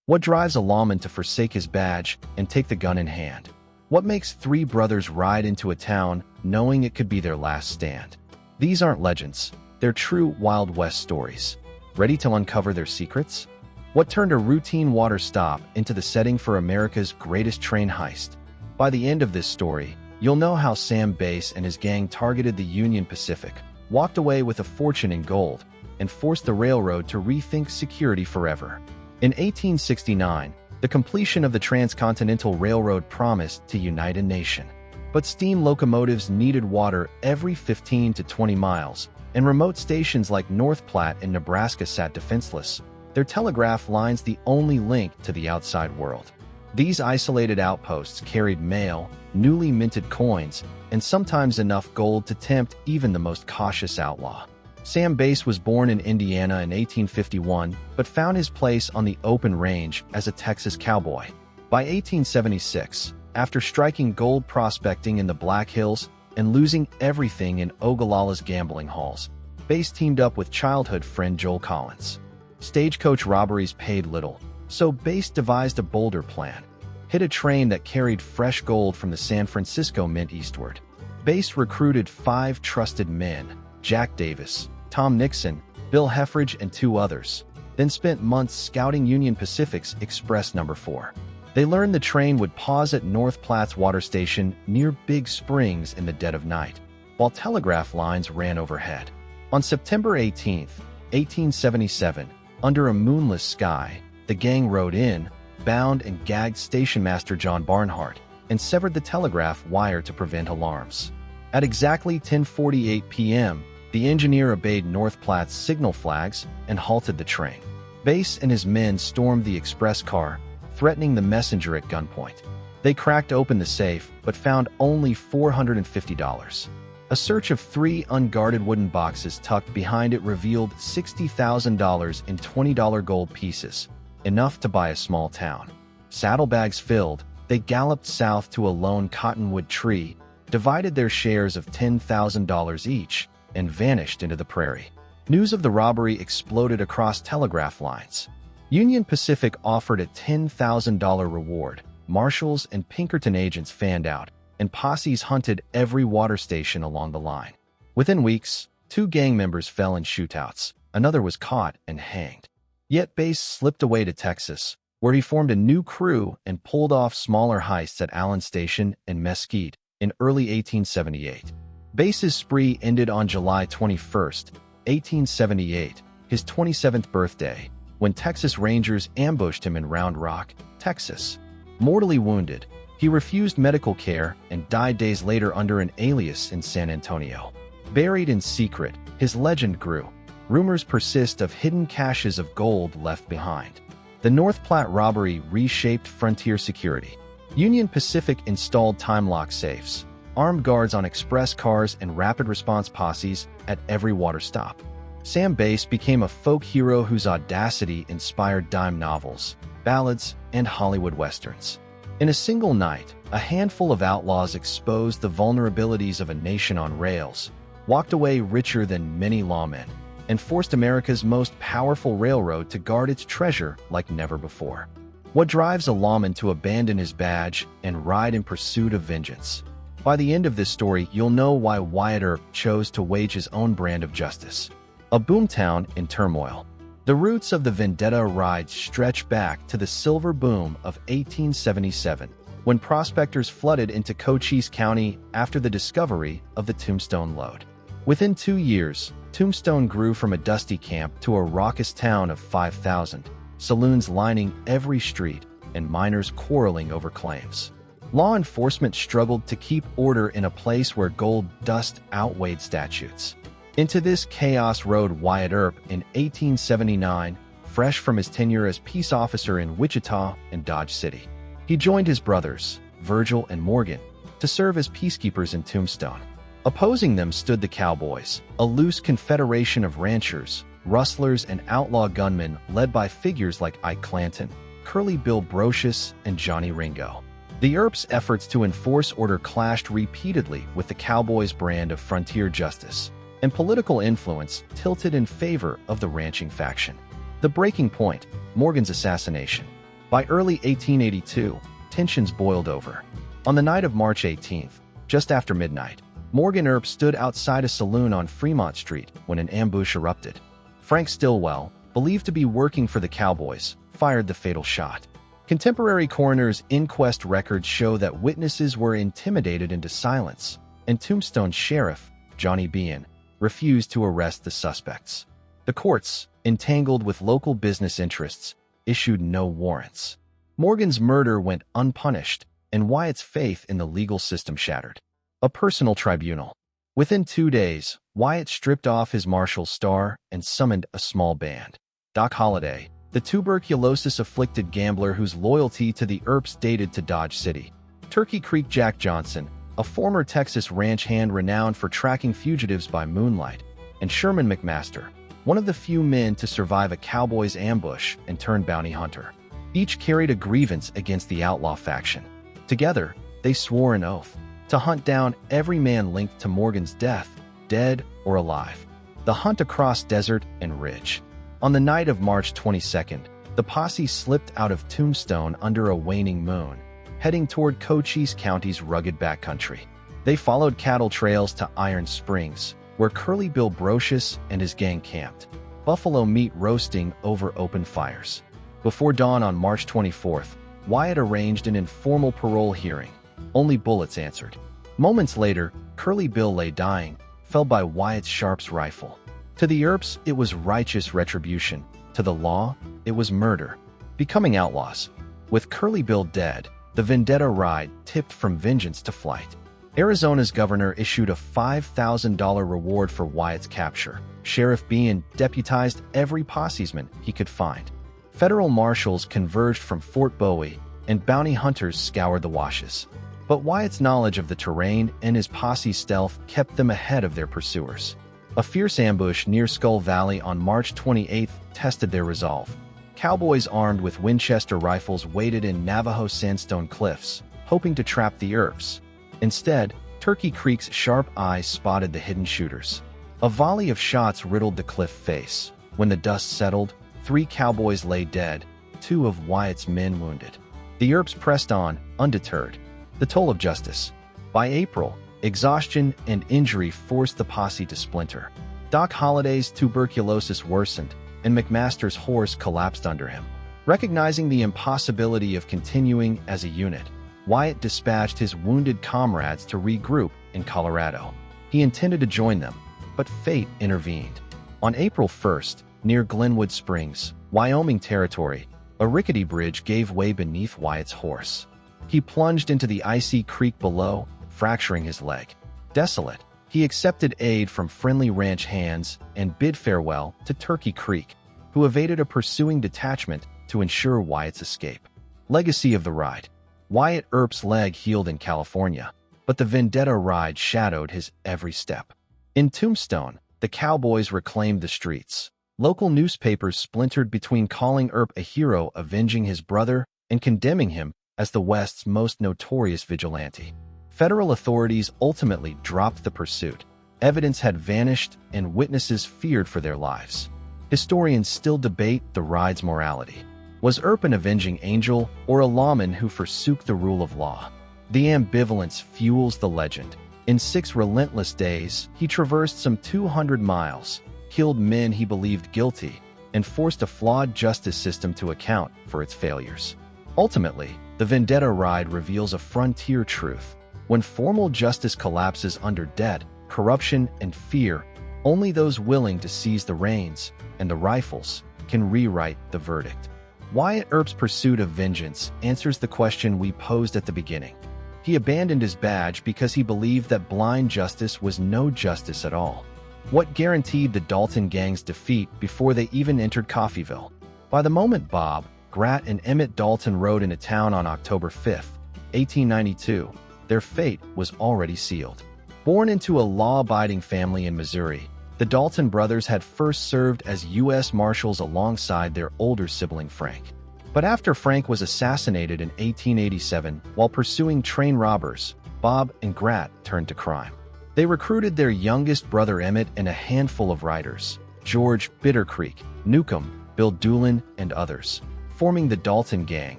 What drives a lawman to forsake his badge and take the gun in hand? What makes three brothers ride into a town knowing it could be their last stand? These aren't legends, they're true Wild West stories. Ready to uncover their secrets? What turned a routine water stop into the setting for America's greatest train heist? By the end of this story, you'll know how Sam Bass and his gang targeted the Union Pacific, walked away with a fortune in gold, and forced the railroad to rethink security forever. In 1869, the completion of the Transcontinental Railroad promised to unite a nation. But steam locomotives needed water every 15 to 20 miles, and remote stations like North Platte in Nebraska sat defenseless, their telegraph lines the only link to the outside world. These isolated outposts carried mail, newly minted coins, and sometimes enough gold to tempt even the most cautious outlaw. Sam Bass was born in Indiana in 1851, but found his place on the open range as a Texas cowboy. By 1876, after striking gold prospecting in the Black Hills and losing everything in Ogallala's gambling halls, Bass teamed up with childhood friend Joel Collins. Stagecoach robberies paid little, so Bass devised a bolder plan: hit a train that carried fresh gold from the San Francisco Mint eastward. Bass recruited 5 trusted men: Jack Davis, Tom Nixon, Bill Heffridge, and 2 others, then spent months scouting Union Pacific's Express No. 4. They learned the train would pause at North Platte's water station near Big Springs in the dead of night, while telegraph lines ran overhead. On September 18, 1877, under a moonless sky, the gang rode in, bound and gagged station master John Barnhart, and severed the telegraph wire to prevent alarms. At exactly 10:48 p.m., the engineer obeyed North Platte's signal flags and halted the train. Bass and his men stormed the express car, threatening the messenger at gunpoint. They cracked open the safe, but found only $450. A search of 3 unguarded wooden boxes tucked behind it revealed $60,000 in $20 gold pieces, enough to buy a small town. Saddlebags filled, they galloped south to a lone cottonwood tree, divided their shares of $10,000 each, and vanished into the prairie. News of the robbery exploded across telegraph lines. Union Pacific offered a $10,000 reward. Marshals and Pinkerton agents fanned out, and posses hunted every water station along the line. Within weeks, 2 gang members fell in shootouts. Another was caught and hanged. Yet Bass slipped away to Texas, where he formed a new crew and pulled off smaller heists at Allen Station and Mesquite in early 1878. Bass's spree ended on July 21, 1878, his 27th birthday, when Texas Rangers ambushed him in Round Rock, Texas. Mortally wounded, he refused medical care and died days later under an alias in San Antonio. Buried in secret, his legend grew. Rumors persist of hidden caches of gold left behind. The North Platte robbery reshaped frontier security. Union Pacific installed time-lock safes, armed guards on express cars, and rapid response posses at every water stop. Sam Bass became a folk hero whose audacity inspired dime novels, ballads, and Hollywood westerns. In a single night, a handful of outlaws exposed the vulnerabilities of a nation on rails, walked away richer than many lawmen, and forced America's most powerful railroad to guard its treasure like never before. What drives a lawman to abandon his badge and ride in pursuit of vengeance? By the end of this story, you'll know why Wyatt Earp chose to wage his own brand of justice. A boomtown in turmoil. The roots of the vendetta ride stretch back to the silver boom of 1877, when prospectors flooded into Cochise County after the discovery of the Tombstone lode. Within 2 years, Tombstone grew from a dusty camp to a raucous town of 5,000, saloons lining every street, and miners quarreling over claims. Law enforcement struggled to keep order in a place where gold dust outweighed statutes. Into this chaos rode Wyatt Earp in 1879, fresh from his tenure as peace officer in Wichita and Dodge City. He joined his brothers, Virgil and Morgan, to serve as peacekeepers in Tombstone. Opposing them stood the Cowboys, a loose confederation of ranchers, rustlers, and outlaw gunmen led by figures like Ike Clanton, Curly Bill Brocious, and Johnny Ringo. The Earps' efforts to enforce order clashed repeatedly with the Cowboys' brand of frontier justice, and political influence tilted in favor of the ranching faction. The breaking point: Morgan's assassination. By early 1882, tensions boiled over. On the night of March 18th, just after midnight, Morgan Earp stood outside a saloon on Fremont Street when an ambush erupted. Frank Stillwell, believed to be working for the Cowboys, fired the fatal shot. Contemporary coroner's inquest records show that witnesses were intimidated into silence, and Tombstone Sheriff, Johnny Bean, refused to arrest the suspects. The courts, entangled with local business interests, issued no warrants. Morgan's murder went unpunished, and Wyatt's faith in the legal system shattered. A personal tribunal. Within 2 days, Wyatt stripped off his marshal's star and summoned a small band. Doc Holliday, the tuberculosis-afflicted gambler whose loyalty to the Earps dated to Dodge City. Turkey Creek Jack Johnson, a former Texas ranch hand renowned for tracking fugitives by moonlight. And Sherman McMaster, one of the few men to survive a cowboy's ambush and turn bounty hunter. Each carried a grievance against the outlaw faction. Together, they swore an oath to hunt down every man linked to Morgan's death, dead or alive. The hunt across desert and ridge. On the night of March 22nd, the posse slipped out of Tombstone under a waning moon, heading toward Cochise County's rugged backcountry. They followed cattle trails to Iron Springs, where Curly Bill Brocious and his gang camped, buffalo meat roasting over open fires. Before dawn on March 24th, Wyatt arranged an informal parole hearing. Only bullets answered. Moments later, Curly Bill lay dying, felled by Wyatt's Sharps rifle. To the Earps, it was righteous retribution. To the law, it was murder. Becoming outlaws. With Curly Bill dead, the vendetta ride tipped from vengeance to flight. Arizona's governor issued a $5,000 reward for Wyatt's capture. Sheriff Bean deputized every posseman he could find. Federal marshals converged from Fort Bowie, and bounty hunters scoured the washes. But Wyatt's knowledge of the terrain and his posse's stealth kept them ahead of their pursuers. A fierce ambush near Skull Valley on March 28th tested their resolve. Cowboys armed with Winchester rifles waited in Navajo sandstone cliffs, hoping to trap the Earps. Instead, Turkey Creek's sharp eyes spotted the hidden shooters. A volley of shots riddled the cliff face. When the dust settled, 3 cowboys lay dead, 2 of Wyatt's men wounded. The Earps pressed on, undeterred. The toll of justice. By April, exhaustion and injury forced the posse to splinter. Doc Holliday's tuberculosis worsened, and McMaster's horse collapsed under him. Recognizing the impossibility of continuing as a unit, Wyatt dispatched his wounded comrades to regroup in Colorado. He intended to join them, but fate intervened. On April 1st, near Glenwood Springs, Wyoming Territory, a rickety bridge gave way beneath Wyatt's horse. He plunged into the icy creek below, fracturing his leg. Desolate, he accepted aid from friendly ranch hands and bid farewell to Turkey Creek, who evaded a pursuing detachment to ensure Wyatt's escape. Legacy of the ride. Wyatt Earp's leg healed in California, but the vendetta ride shadowed his every step. In Tombstone, the Cowboys reclaimed the streets. Local newspapers splintered between calling Earp a hero avenging his brother and condemning him as the West's most notorious vigilante. Federal authorities ultimately dropped the pursuit. Evidence had vanished and witnesses feared for their lives. Historians still debate the ride's morality. Was Earp an avenging angel or a lawman who forsook the rule of law? The ambivalence fuels the legend. In 6 relentless days, he traversed some 200 miles, killed men he believed guilty, and forced a flawed justice system to account for its failures. Ultimately, the vendetta ride reveals a frontier truth. When formal justice collapses under debt, corruption, and fear, only those willing to seize the reins and the rifles can rewrite the verdict. Wyatt Earp's pursuit of vengeance answers the question we posed at the beginning. He abandoned his badge because he believed that blind justice was no justice at all. What guaranteed the Dalton gang's defeat before they even entered Coffeyville? By the moment Bob, Grat, and Emmett Dalton rode into town on October 5, 1892, their fate was already sealed. Born into a law-abiding family in Missouri, the Dalton brothers had first served as U.S. Marshals alongside their older sibling Frank. But after Frank was assassinated in 1887 while pursuing train robbers, Bob and Grat turned to crime. They recruited their youngest brother Emmett and a handful of riders, George Bittercreek, Newcomb, Bill Doolin, and others, forming the Dalton Gang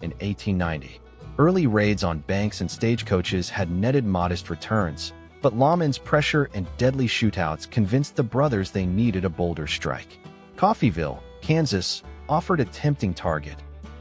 in 1890. Early raids on banks and stagecoaches had netted modest returns, but lawmen's pressure and deadly shootouts convinced the brothers they needed a bolder strike. Coffeyville, Kansas, offered a tempting target.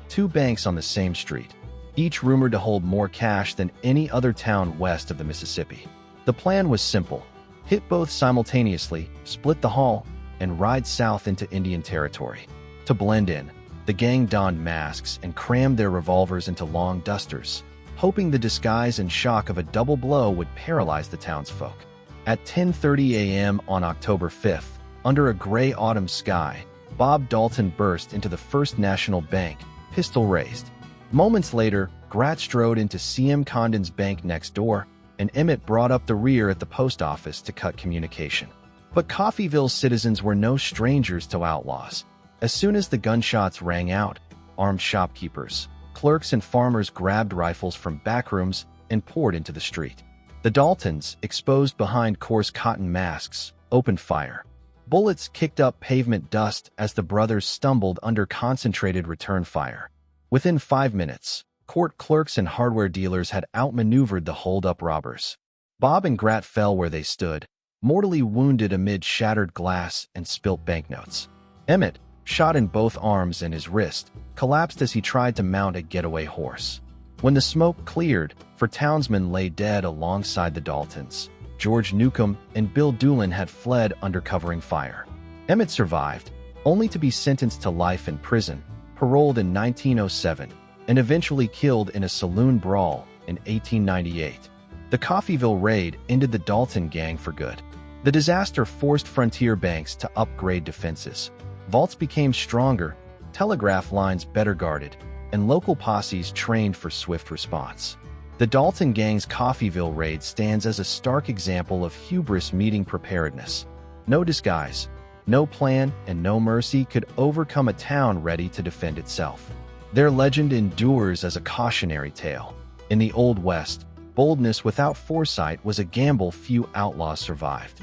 2 banks on the same street, each rumored to hold more cash than any other town west of the Mississippi. The plan was simple: hit both simultaneously, split the haul, and ride south into Indian Territory. To blend in, the gang donned masks and crammed their revolvers into long dusters, hoping the disguise and shock of a double blow would paralyze the townsfolk. At 10:30 a.m. on October 5th, under a gray autumn sky, Bob Dalton burst into the First National Bank, pistol raised. Moments later, Grat strode into C.M. Condon's bank next door, and Emmett brought up the rear at the post office to cut communication. But Coffeyville's citizens were no strangers to outlaws. As soon as the gunshots rang out, armed shopkeepers, clerks, and farmers grabbed rifles from backrooms and poured into the street. The Daltons, exposed behind coarse cotton masks, opened fire. Bullets kicked up pavement dust as the brothers stumbled under concentrated return fire. Within 5 minutes, court clerks and hardware dealers had outmaneuvered the hold-up robbers. Bob and Grat fell where they stood, mortally wounded amid shattered glass and spilt banknotes. Emmett, shot in both arms and his wrist, collapsed as he tried to mount a getaway horse. When the smoke cleared, 4 townsmen lay dead alongside the Daltons. George Newcomb and Bill Doolin had fled under covering fire. Emmett survived, only to be sentenced to life in prison, paroled in 1907, and eventually killed in a saloon brawl in 1898. The Coffeyville raid ended the Dalton gang for good. The disaster forced frontier banks to upgrade defenses. Vaults became stronger, telegraph lines better guarded, and local posses trained for swift response. The Dalton gang's Coffeyville raid stands as a stark example of hubris meeting preparedness. No disguise, no plan, and no mercy could overcome a town ready to defend itself. Their legend endures as a cautionary tale. In the Old West, boldness without foresight was a gamble few outlaws survived.